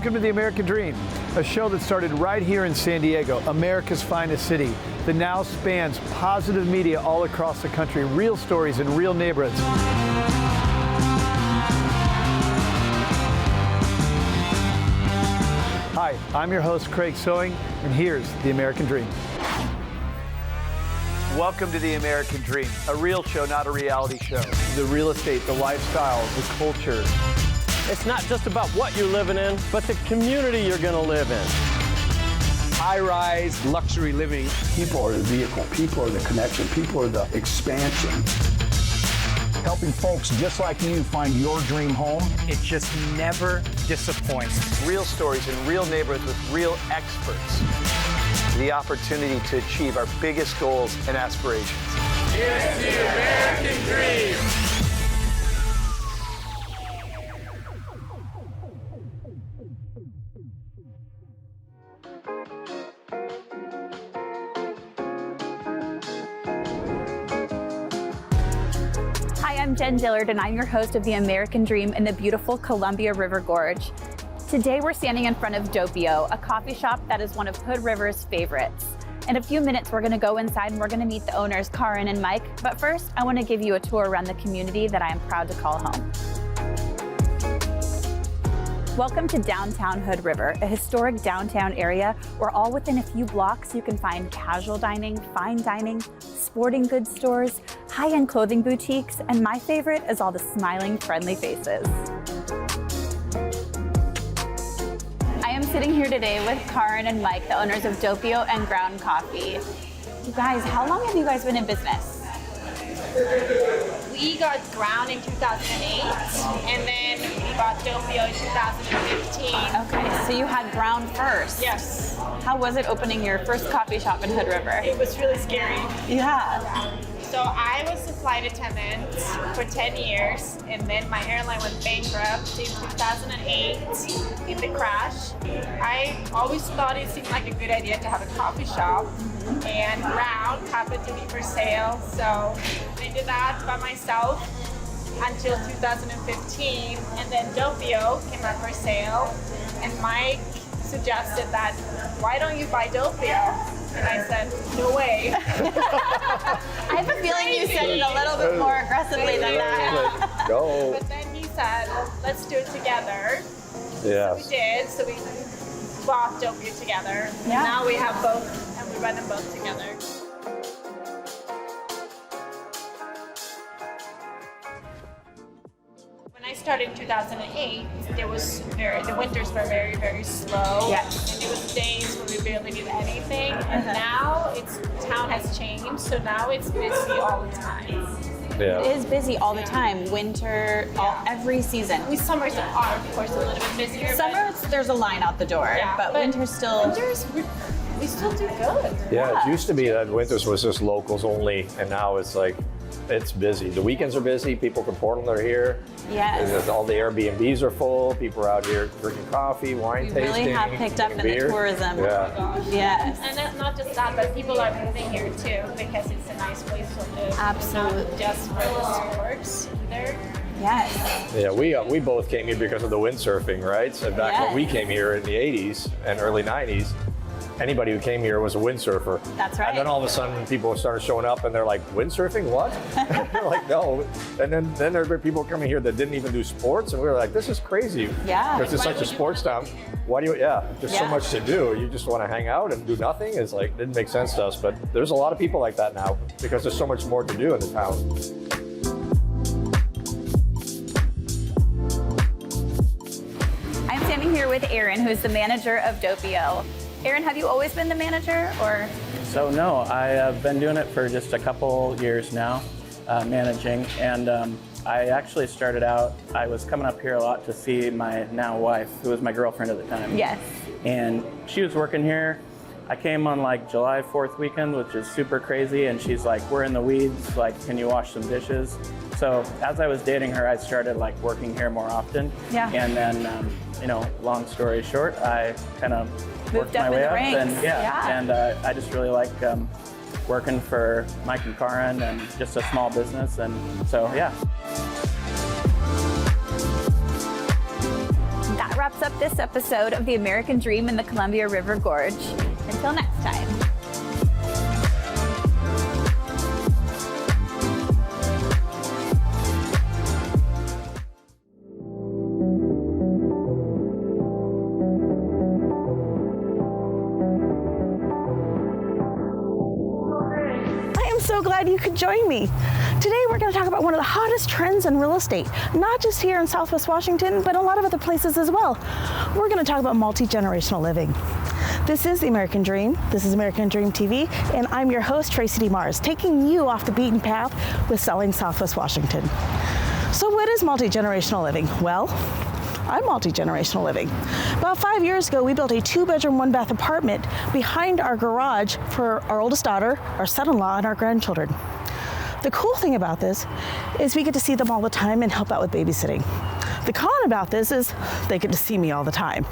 Welcome to The American Dream, a show that started right here in San Diego, America's finest city, that now spans positive media all across the country, real stories in real neighborhoods. Hi, I'm your host, Craig Sewing, and here's The American Dream. Welcome to The American Dream, a real show, not a reality show. The real estate, the lifestyle, the culture. It's not just about what you're living in, but the community you're going to live in. High-rise luxury living. People are the vehicle, people are the connection, people are the expansion. Helping folks just like you find your dream home. It just never disappoints. Real stories in real neighborhoods with real experts. The opportunity to achieve our biggest goals and aspirations. Here's the American Dream. Hi, I'm Jen Dillard, and I'm your host of The American Dream in the beautiful Columbia River Gorge. Today, we're standing in front of Doppio, a coffee shop that is one of Hood River's favorites. In a few minutes, we're going to go inside and we're going to meet the owners, Karin and Mike. But first, I want to give you a tour around the community that I am proud to call home. Welcome to downtown Hood River, a historic downtown area where all within a few blocks you can find casual dining, fine dining, sporting goods stores, high-end clothing boutiques, and my favorite is all the smiling, friendly faces. I am sitting here today with Karin and Mike, the owners of Doppio and Ground Coffee. You guys, how long have you guys been in business? We got Ground in 2008, and then we got Doppio in 2015. Okay, so you had Ground first. Yes. How was it opening your first coffee shop in Hood River? It was really scary. Yeah. So I was a flight attendant for 10 years, and then my airline went bankrupt in 2008 in the crash. I always thought it seemed like a good idea to have a coffee shop, and Ground happened to be for sale, so I did that by myself until 2015, and then Doppio came up for sale, and Mike suggested that, why don't you buy Doppio? And I said, no way. I have a feeling you said it a little bit more aggressively than that. Go. But then he said, let's do it together. Yeah. So we did. So we bought Doppio together. Yeah. Now we have both, and we run them both together. When I started in 2008, the winters were very, very slow. Yes. And there was days when we barely did anything. And now town has changed, so now it's busy all the time. Yeah. It is busy all the time, winter, every season. Summers are, of course, a little bit busier. Summer, there's a line out the door, but winter's still... We still do good. Yeah, it used to be that winters was just locals only, and now it's like, it's busy. The weekends are busy, people from Portland are here. Yes. All the Airbnbs are full, people are out here drinking coffee, wine tasting. We really have picked up in the tourism. Yeah. Yes. And not just that, but people are moving here too because it's a nice place to live. Absolutely. Not just for the sports either. Yes. Yeah, we both came here because of the windsurfing, right? So back when we came here in the 80s and early 90s, anybody who came here was a windsurfer. That's right. And then all of a sudden people started showing up and they're like, windsurfing, what? They're like, no. And then there were people coming here that didn't even do sports, and we were like, this is crazy. Yeah. Because it's such a sports town. Why do you, there's so much to do. You just want to hang out and do nothing. It's like, it didn't make sense to us, but there's a lot of people like that now because there's so much more to do in the town. I'm standing here with Aaron, who's the manager of Doppio. Aaron, have you always been the manager, or? So no, I have been doing it for just a couple years now, managing, and I actually started out, I was coming up here a lot to see my now wife, who was my girlfriend at the time. Yes. And she was working here. I came on like July 4th weekend, which is super crazy, and she's like, we're in the weeds, like, can you wash some dishes? So as I was dating her, I started like working here more often. Yeah. And then, long story short, I kind of worked my way up, and I just really like working for Mike and Karin and just a small business, and so yeah. That wraps up this episode of the American Dream in the Columbia River Gorge. Until next time. So glad you could join me. Today we're going to talk about one of the hottest trends in real estate, not just here in Southwest Washington, but a lot of other places as well. We're going to talk about multi-generational living. This is the American Dream. This is American Dream TV, and I'm your host, Tracy D. Mars, taking you off the beaten path with selling Southwest Washington. So what is multi-generational living? Well, I'm multi-generational living. About 5 years ago, we built a 2-bedroom, 1-bath apartment behind our garage for our oldest daughter, our son-in-law, and our grandchildren. The cool thing about this is we get to see them all the time and help out with babysitting. The con about this is they get to see me all the time.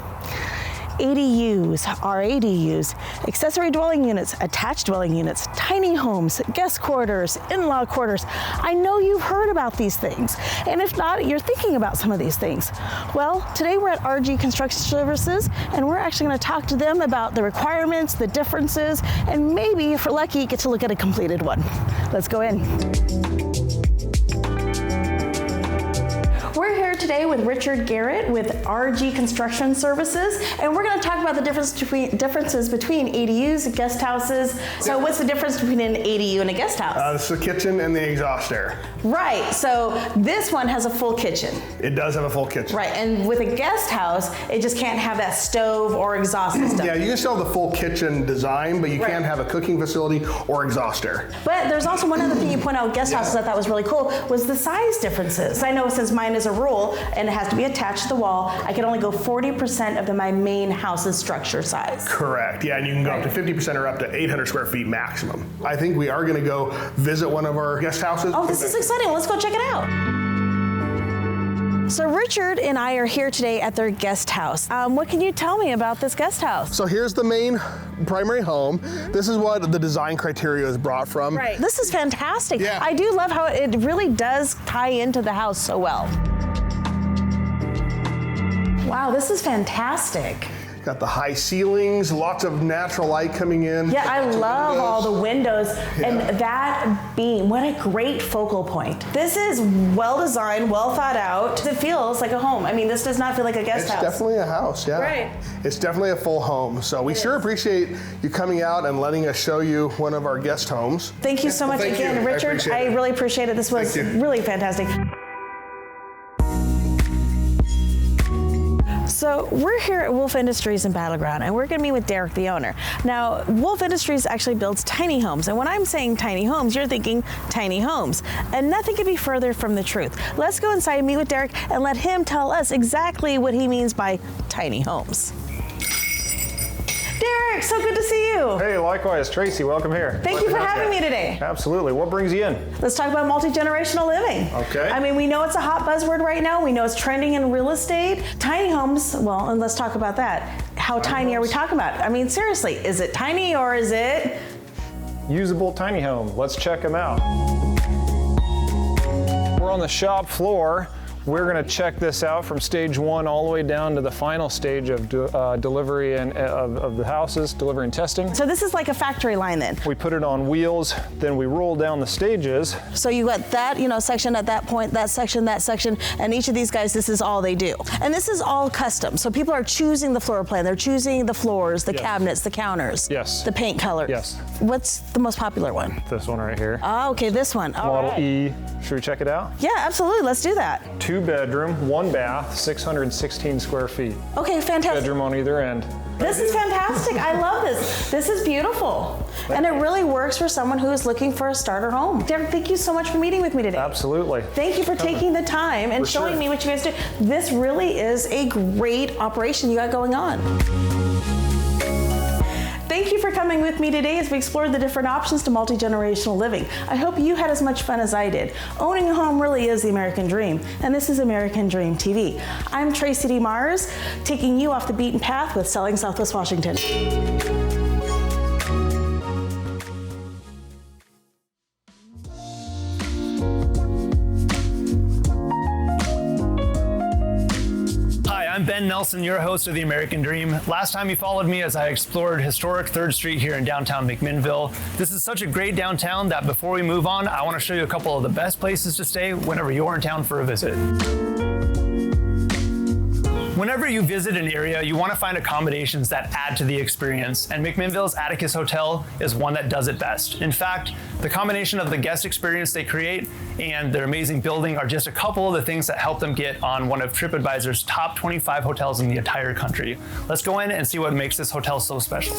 ADUs, RADUs, accessory dwelling units, attached dwelling units, tiny homes, guest quarters, in-law quarters. I know you've heard about these things, and if not, you're thinking about some of these things. Well, today we're at RG Construction Services, and we're actually going to talk to them about the requirements, the differences, and maybe, if we're lucky, get to look at a completed one. Let's go in. We're here today with Richard Garrett with RG Construction Services, and we're going to talk about the differences between ADUs and guest houses. So what's the difference between an ADU and a guest house? This is the kitchen and the exhaust air. Right, so this one has a full kitchen. It does have a full kitchen. Right, and with a guest house, it just can't have that stove or exhaust system. Yeah, you can still have the full kitchen design, but you can't have a cooking facility or exhaust air. But there's also one other thing you point out with guest houses I thought was really cool, was the size differences. I know since mine is a rule and it has to be attached to the wall, I can only go 40% of my main house's structure size. Correct, yeah, and you can go up to 50% or up to 800 square feet maximum. I think we are gonna go visit one of our guest houses. Oh, this is exciting, let's go check it out. So Richard and I are here today at their guest house. What can you tell me about this guest house? So here's the main primary home. This is what the design criteria is brought from. Right, this is fantastic. Yeah. I do love how it really does tie into the house so well. Wow, this is fantastic. Got the high ceilings, lots of natural light coming in. Yeah, I love all the windows and that beam. What a great focal point. This is well designed, well thought out. It feels like a home. I mean, this does not feel like a guest house. It's definitely a house, yeah. Right. It's definitely a full home. So we sure appreciate you coming out and letting us show you one of our guest homes. Thank you so much again, Richard. I really appreciate it. This was really fantastic. So we're here at Wolf Industries in Battleground, and we're going to meet with Derek, the owner. Now, Wolf Industries actually builds tiny homes, and when I'm saying tiny homes, you're thinking tiny homes, and nothing could be further from the truth. Let's go inside and meet with Derek and let him tell us exactly what he means by tiny homes. Derek, so good to see you. Hey, likewise, Tracy, welcome here. Thank you for having me today. Absolutely. What brings you in? Let's talk about multi-generational living. Okay. I mean, we know it's a hot buzzword right now. We know it's trending in real estate. Tiny homes, well, and let's talk about that. How tiny are we talking about? I mean, seriously, is it tiny or is it? Usable tiny home. Let's check them out. We're on the shop floor. We're going to check this out from stage 1 all the way down to the final stage of delivery and of the houses, delivery and testing. So this is like a factory line then? We put it on wheels, then we roll down the stages. So you got that, section at that point, that section, and each of these guys, this is all they do. And this is all custom. So people are choosing the floor plan. They're choosing the floors, the cabinets, the counters. Yes. The paint color. Yes. What's the most popular one? This one right here. Oh, okay, this one. All Model right. E. Should we check it out? Yeah, absolutely. Let's do that. 2-bedroom, 1 bath, 616 square feet. Okay, fantastic. Bedroom on either end. This is fantastic. I love this. This is beautiful. And it really works for someone who is looking for a starter home. Derek, thank you so much for meeting with me today. Absolutely. Thank you for taking the time and showing me what you guys do. This really is a great operation you got going on. Thank you for coming with me today as we explored the different options to multi-generational living. I hope you had as much fun as I did. Owning a home really is the American dream, and this is American Dream TV. I'm Tracy D. Mars, taking you off the beaten path with Selling Southwest Washington. Ben Nelson, your host of The American Dream. Last time you followed me as I explored historic 3rd Street here in downtown McMinnville. This is such a great downtown that before we move on, I want to show you a couple of the best places to stay whenever you're in town for a visit. Whenever you visit an area, you want to find accommodations that add to the experience, and McMinnville's Atticus Hotel is one that does it best. In fact, the combination of the guest experience they create and their amazing building are just a couple of the things that help them get on one of TripAdvisor's top 25 hotels in the entire country. Let's go in and see what makes this hotel so special.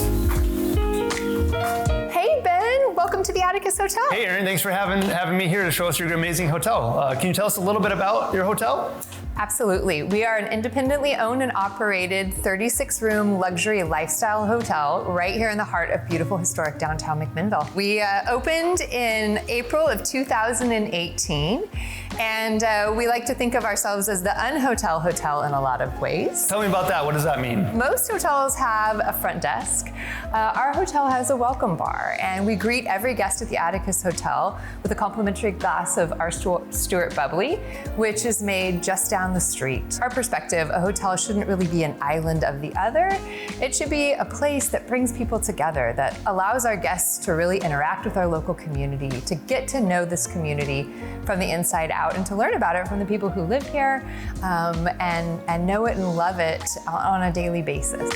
Hey Ben, welcome to the Atticus Hotel. Hey Erin, thanks for having me here to show us your amazing hotel. Can you tell us a little bit about your hotel? Absolutely. We are an independently owned and operated 36-room luxury lifestyle hotel right here in the heart of beautiful historic downtown McMinnville. We opened in April of 2018, and we like to think of ourselves as the unhotel hotel in a lot of ways. Tell me about that. What does that mean? Most hotels have a front desk. Our hotel has a welcome bar, and we greet every guest at the Atticus Hotel with a complimentary glass of our Stewart Bubbly, which is made just down the street. Our perspective, a hotel shouldn't really be an island of the other. It should be a place that brings people together, that allows our guests to really interact with our local community, to get to know this community from the inside out, and to learn about it from the people who live here and know it and love it on a daily basis.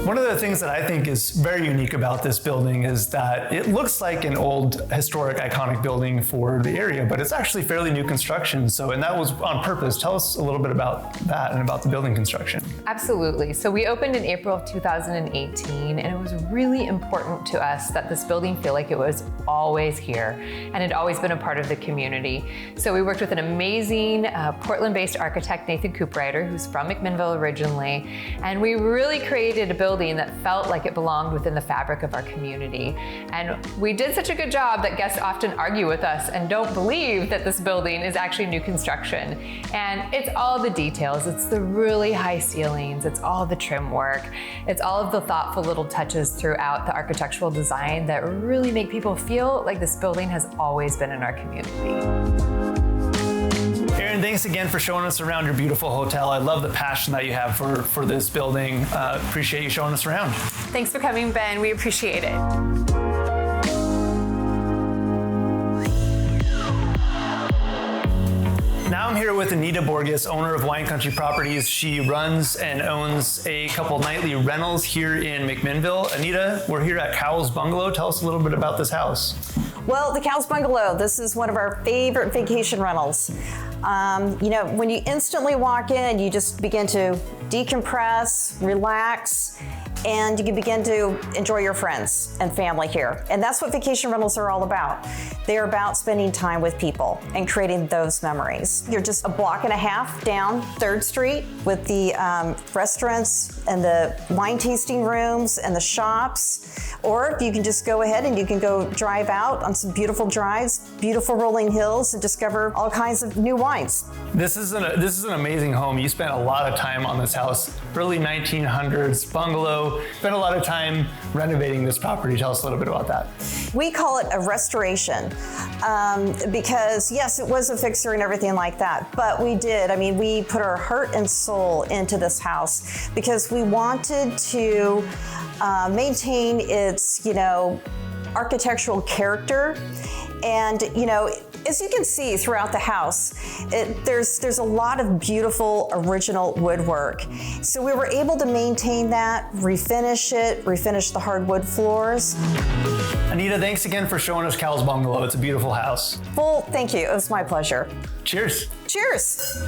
One of the things that I think is very unique about this building is that it looks like an old, historic, iconic building for the area, but it's actually fairly new construction. And that was on purpose. Tell us a little bit about that and about the building construction. Absolutely. So we opened in April of 2018, and it was really important to us that this building feel like it was always here and had always been a part of the community. So we worked with an amazing Portland-based architect, Nathan Cooprider, who's from McMinnville originally, and we really created a building that felt like it belonged within the fabric of our community. And we did such a good job that guests often argue with us and don't believe that this building is actually new construction. And it's all the details. It's the really high ceilings. It's all the trim work. It's all of the thoughtful little touches throughout the architectural design that really make people feel like this building has always been in our community. Erin, thanks again for showing us around your beautiful hotel. I love the passion that you have for this building. Appreciate you showing us around. Thanks for coming, Ben. We appreciate it. Now I'm here with Anita Borges, owner of Wine Country Properties. She runs and owns a couple nightly rentals here in McMinnville. Anita, we're here at Cowles Bungalow. Tell us a little bit about this house. Well, the Cowles Bungalow, this is one of our favorite vacation rentals. You know, when you instantly walk in, you just begin to decompress, relax, and you can begin to enjoy your friends and family here. And that's what vacation rentals are all about. They're about spending time with people and creating those memories. You're just a block and a half down 3rd Street with the restaurants and the wine tasting rooms and the shops. Or you can just go ahead and you can go drive out on some beautiful drives, beautiful rolling hills, and discover all kinds of new wines. This is an amazing home. You spent a lot of time on this house, early 1900s bungalow. Spent a lot of time renovating this property. Tell us a little bit about that. We call it a restoration because yes, it was a fixer and everything like that, but we did. I mean, we put our heart and soul into this house because we wanted to maintain its, architectural character. And, as you can see throughout the house, there's a lot of beautiful original woodwork. So we were able to maintain that, refinish the hardwood floors. Anita, thanks again for showing us Cowles Bungalow. It's a beautiful house. Well, thank you. It was my pleasure. Cheers. Cheers.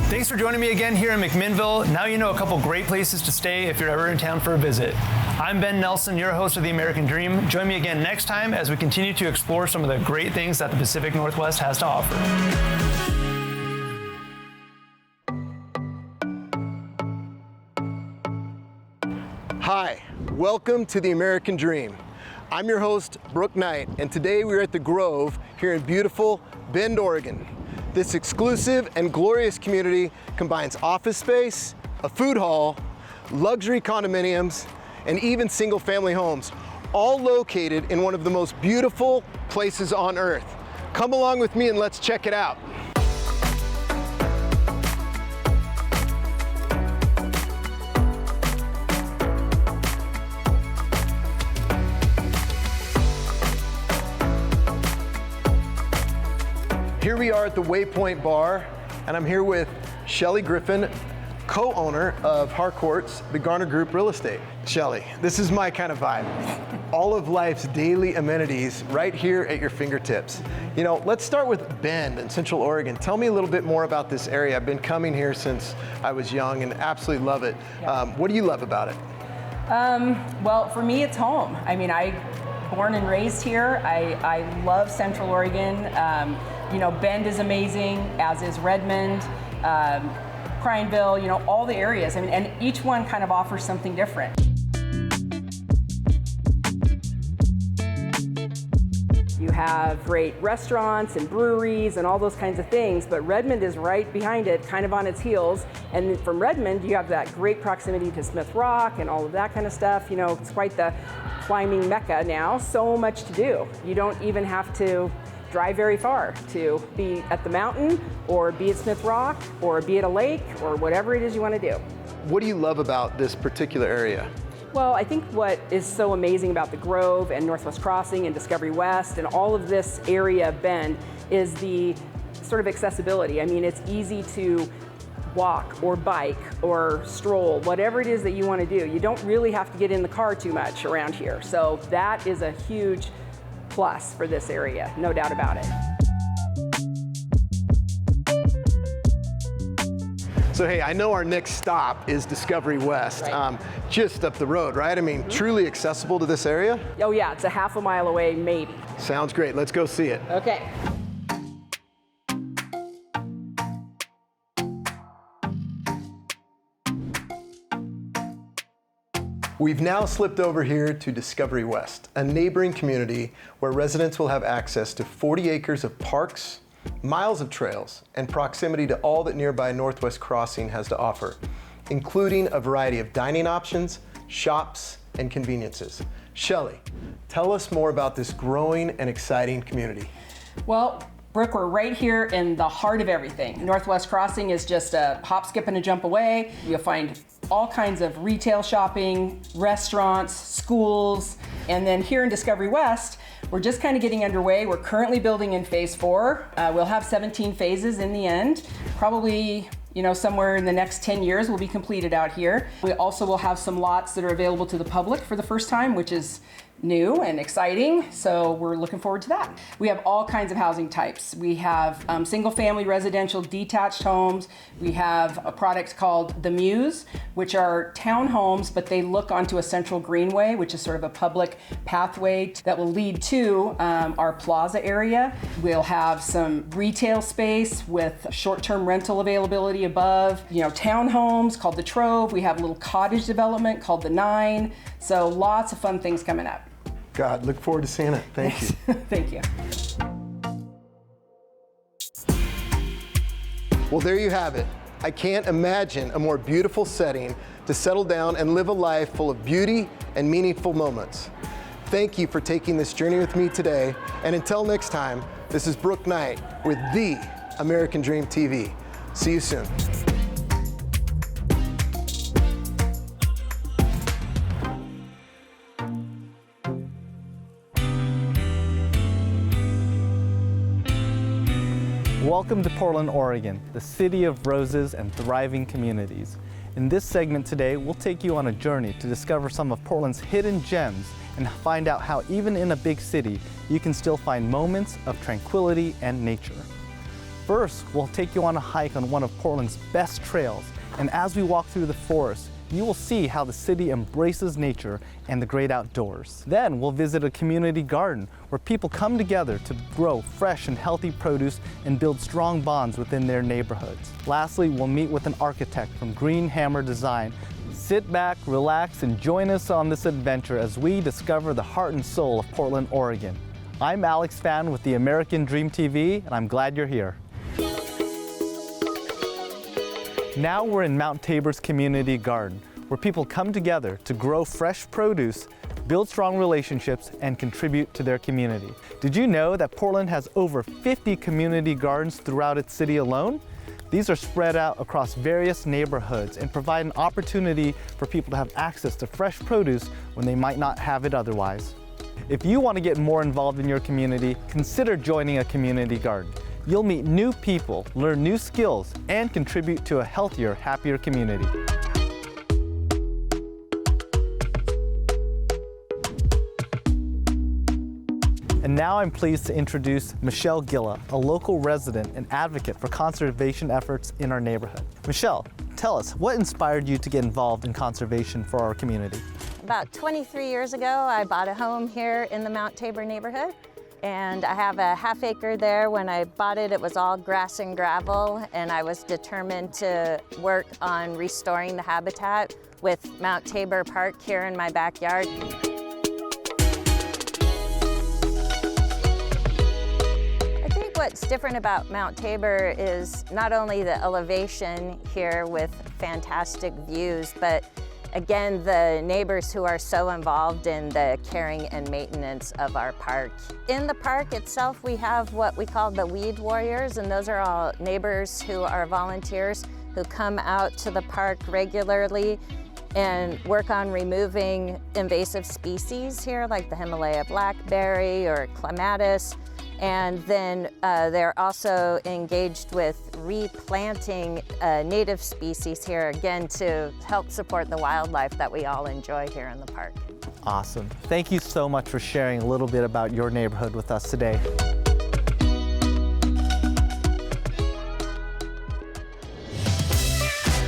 Thanks for joining me again here in McMinnville. Now you know a couple great places to stay if you're ever in town for a visit. I'm Ben Nelson, your host of The American Dream. Join me again next time as we continue to explore some of the great things that the Pacific Northwest has to offer. Hi, welcome to The American Dream. I'm your host, Brooke Knight, and today we're at the Grove here in beautiful Bend, Oregon. This exclusive and glorious community combines office space, a food hall, luxury condominiums, and even single-family homes, all located in one of the most beautiful places on earth, Come along with me and let's check it out. Here we are at the Waypoint Bar, and I'm here with Shelly Griffin, co-owner of Harcourt's, the Garner Group Real Estate. Shelly, this is my kind of vibe. All of life's daily amenities right here at your fingertips. You know, let's start with Bend in Central Oregon. Tell me a little bit more about this area. I've been coming here since I was young and absolutely love it. What do you love about it? Well, for me, it's home. I mean, born and raised here. I love Central Oregon. You know, Bend is amazing, as is Redmond, Prineville, you know, all the areas. I mean, and each one kind of offers something different. You have great restaurants and breweries and all those kinds of things, but Redmond is right behind it, kind of on its heels. And from Redmond, you have that great proximity to Smith Rock and all of that kind of stuff. You know, it's quite the climbing mecca now, so much to do. You don't even have to drive very far to be at the mountain or be at Smith Rock or be at a lake or whatever it is you want to do. What do you love about this particular area? Well, I think what is so amazing about the Grove and Northwest Crossing and Discovery West and all of this area of Bend is the sort of accessibility. I mean, it's easy to walk or bike or stroll, whatever it is that you want to do. You don't really have to get in the car too much around here. So that is a huge plus for this area, no doubt about it. So hey, I know our next stop is Discovery West, right. Just up the road, right? I mean, truly accessible to this area? Oh yeah, it's a half a mile away, maybe. Sounds great, let's go see it. Okay. We've now slipped over here to Discovery West, a neighboring community where residents will have access to 40 acres of parks, miles of trails, and proximity to all that nearby Northwest Crossing has to offer, including a variety of dining options, shops, and conveniences. Shelly, tell us more about this growing and exciting community. Well, Brooke, we're right here in the heart of everything. Northwest Crossing is just a hop, skip, and a jump away. You'll find all kinds of retail shopping, restaurants, schools, and then here in Discovery West, we're just kind of getting underway. We're currently building in phase 4. We'll have 17 phases in the end. Probably, you know, somewhere in the next 10 years will be completed out here. We also will have some lots that are available to the public for the first time, which is new and exciting, so we're looking forward to that. We have all kinds of housing types. We have single-family residential detached homes. We have a product called the Muse, which are townhomes, but they look onto a central greenway, which is sort of a public pathway that will lead to our plaza area. We'll have some retail space with short-term rental availability above. You know, townhomes called the Trove. We have a little cottage development called the 9. So lots of fun things coming up. God, look forward to seeing it. Thank you. Thank you. Well, there you have it. I can't imagine a more beautiful setting to settle down and live a life full of beauty and meaningful moments. Thank you for taking this journey with me today. And until next time, this is Brooke Knight with The American Dream TV. See you soon. Welcome to Portland, Oregon, the city of roses and thriving communities. In this segment today, we'll take you on a journey to discover some of Portland's hidden gems and find out how even in a big city, you can still find moments of tranquility and nature. First, we'll take you on a hike on one of Portland's best trails, and as we walk through the forest, you will see how the city embraces nature and the great outdoors. Then we'll visit a community garden where people come together to grow fresh and healthy produce and build strong bonds within their neighborhoods. Lastly, we'll meet with an architect from Green Hammer Design. Sit back, relax, and join us on this adventure as we discover the heart and soul of Portland, Oregon. I'm Alex Fan with the American Dream TV, and I'm glad you're here. Now we're in Mount Tabor's community garden, where people come together to grow fresh produce, build strong relationships, and contribute to their community. Did you know that Portland has over 50 community gardens throughout its city alone? These are spread out across various neighborhoods and provide an opportunity for people to have access to fresh produce when they might not have it otherwise. If you want to get more involved in your community, consider joining a community garden. You'll meet new people, learn new skills, and contribute to a healthier, happier community. And now I'm pleased to introduce Michelle Gilla, a local resident and advocate for conservation efforts in our neighborhood. Michelle, tell us, what inspired you to get involved in conservation for our community? About 23 years ago, I bought a home here in the Mount Tabor neighborhood. And I have a half acre there. When I bought it, it was all grass and gravel, and I was determined to work on restoring the habitat with Mount Tabor Park here in my backyard. I think what's different about Mount Tabor is not only the elevation here with fantastic views, but again, the neighbors who are so involved in the caring and maintenance of our park. In the park itself, we have what we call the weed warriors, and those are all neighbors who are volunteers who come out to the park regularly and work on removing invasive species here, like the Himalaya blackberry or clematis. And then they're also engaged with replanting native species here, again, to help support the wildlife that we all enjoy here in the park. Awesome. Thank you so much for sharing a little bit about your neighborhood with us today.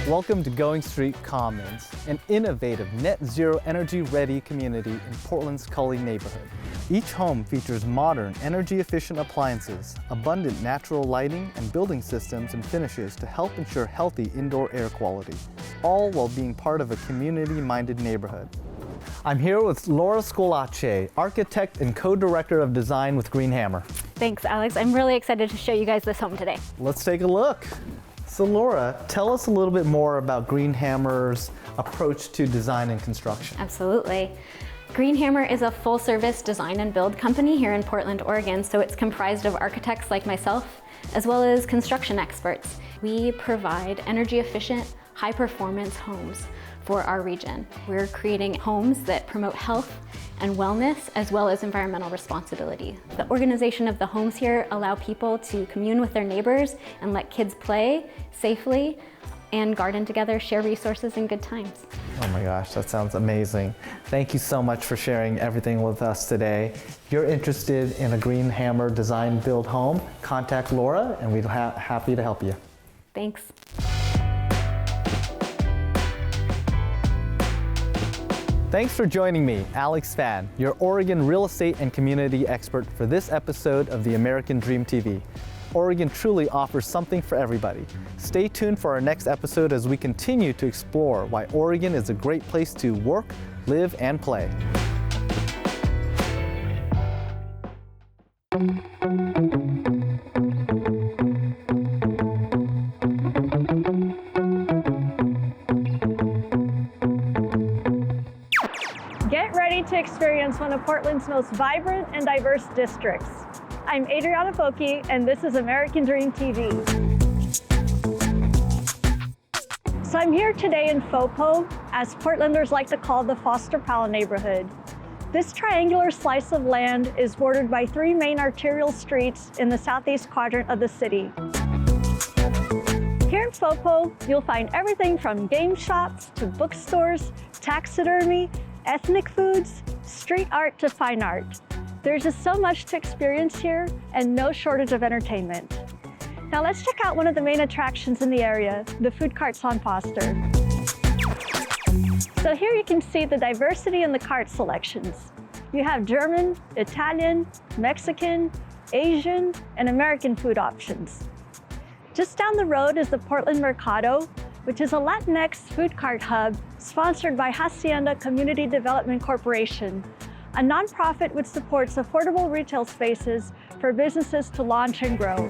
Welcome to Going Street Commons, an innovative net zero energy ready community in Portland's Cully neighborhood. Each home features modern, energy efficient appliances, abundant natural lighting, and building systems and finishes to help ensure healthy indoor air quality, all while being part of a community-minded neighborhood. I'm here with Laura Scolace, architect and co-director of design with Green Hammer. Thanks, Alex. I'm really excited to show you guys this home today. Let's take a look. So Laura, tell us a little bit more about Green Hammer's approach to design and construction. Absolutely. Green Hammer is a full-service design and build company here in Portland, Oregon, so it's comprised of architects like myself, as well as construction experts. We provide energy-efficient, high-performance homes for our region. We're creating homes that promote health and wellness, as well as environmental responsibility. The organization of the homes here allow people to commune with their neighbors and let kids play safely and garden together, share resources and good times. Oh my gosh, that sounds amazing. Thank you so much for sharing everything with us today. If you're interested in a Green Hammer design build home, contact Laura and we'd be happy to help you. Thanks. Thanks for joining me, Alex Fan, your Oregon real estate and community expert for this episode of the American Dream TV. Oregon truly offers something for everybody. Stay tuned for our next episode as we continue to explore why Oregon is a great place to work, live, and play. Get ready to experience one of Portland's most vibrant and diverse districts. I'm Adriana Foki, and this is American Dream TV. So I'm here today in Fopo, as Portlanders like to call the Foster Powell neighborhood. This triangular slice of land is bordered by 3 main arterial streets in the southeast quadrant of the city. Here in Fopo, you'll find everything from game shops to bookstores, taxidermy, ethnic foods, street art to fine art. There's just so much to experience here and no shortage of entertainment. Now let's check out one of the main attractions in the area, the food carts on Foster. So here you can see the diversity in the cart selections. You have German, Italian, Mexican, Asian, and American food options. Just down the road is the Portland Mercado, which is a Latinx food cart hub sponsored by Hacienda Community Development Corporation, a nonprofit which supports affordable retail spaces for businesses to launch and grow.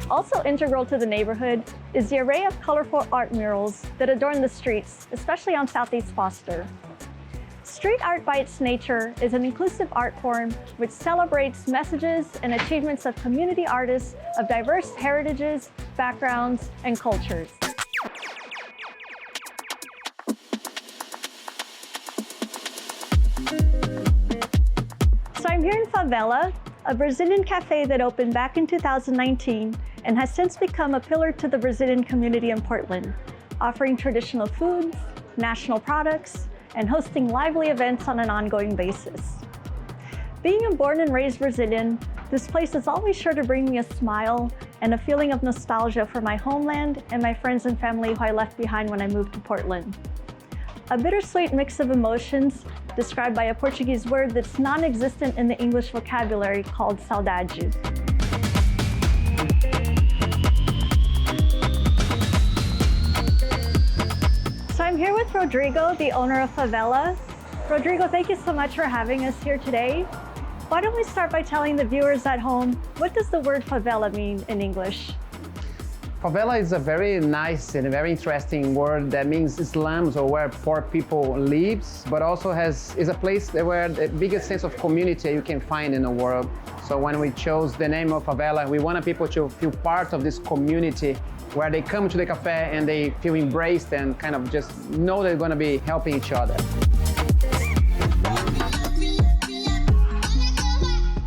Also integral to the neighborhood is the array of colorful art murals that adorn the streets, especially on Southeast Foster. Street art by its nature is an inclusive art form which celebrates messages and achievements of community artists of diverse heritages, backgrounds, and cultures. So I'm here in Favela, a Brazilian cafe that opened back in 2019 and has since become a pillar to the Brazilian community in Portland, offering traditional foods, national products, and hosting lively events on an ongoing basis. Being a born and raised Brazilian, this place is always sure to bring me a smile and a feeling of nostalgia for my homeland and my friends and family who I left behind when I moved to Portland. A bittersweet mix of emotions described by a Portuguese word that's non-existent in the English vocabulary called saudade. So I'm here with Rodrigo, the owner of Favela. Rodrigo, thank you so much for having us here today. Why don't we start by telling the viewers at home, what does the word favela mean in English? Favela is a very nice and very interesting word that means slums or where poor people live, but also is a place where the biggest sense of community you can find in the world. So when we chose the name of Favela, we wanted people to feel part of this community where they come to the cafe and they feel embraced and kind of just know they're going to be helping each other.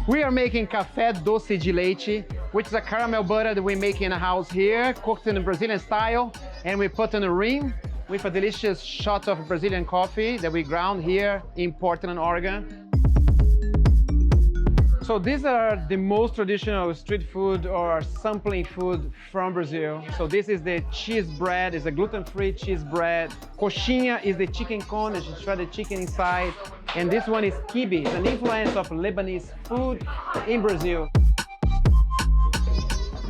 We are making café doce de leite, which is a caramel butter that we make in a house here, cooked in a Brazilian style, and we put in a rim with a delicious shot of Brazilian coffee that we ground here in Portland, Oregon. So these are the most traditional street food or sampling food from Brazil. So this is the cheese bread, it's a gluten-free cheese bread. Coxinha is the chicken cone, it's shredded chicken inside. And this one is kibe, it's an influence of Lebanese food in Brazil.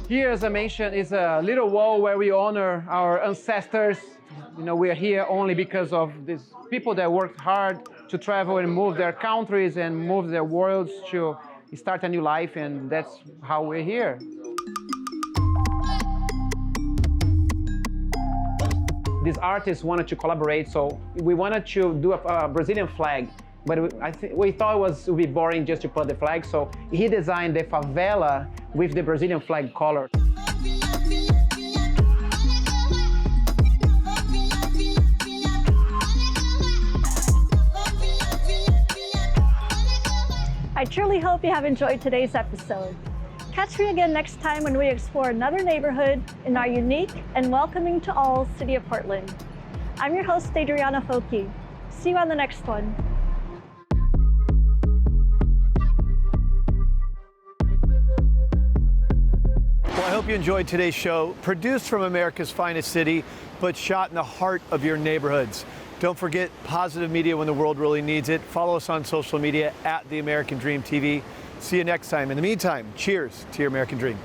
Here, as I mentioned, is a little wall where we honor our ancestors. You know, we are here only because of these people that worked hard to travel and move their countries and move their worlds to start a new life, and that's how we're here. These artists wanted to collaborate, so we wanted to do a Brazilian flag, but we thought it would be boring just to put the flag, so he designed the favela with the Brazilian flag color. I truly hope you have enjoyed today's episode. Catch me again next time when we explore another neighborhood in our unique and welcoming to all city of Portland. I'm your host, Adriana Foki. See you on the next one. Well, I hope you enjoyed today's show, produced from America's finest city, but shot in the heart of your neighborhoods. Don't forget positive media when the world really needs it. Follow us on social media at The American Dream TV. See you next time. In the meantime, cheers to your American dream.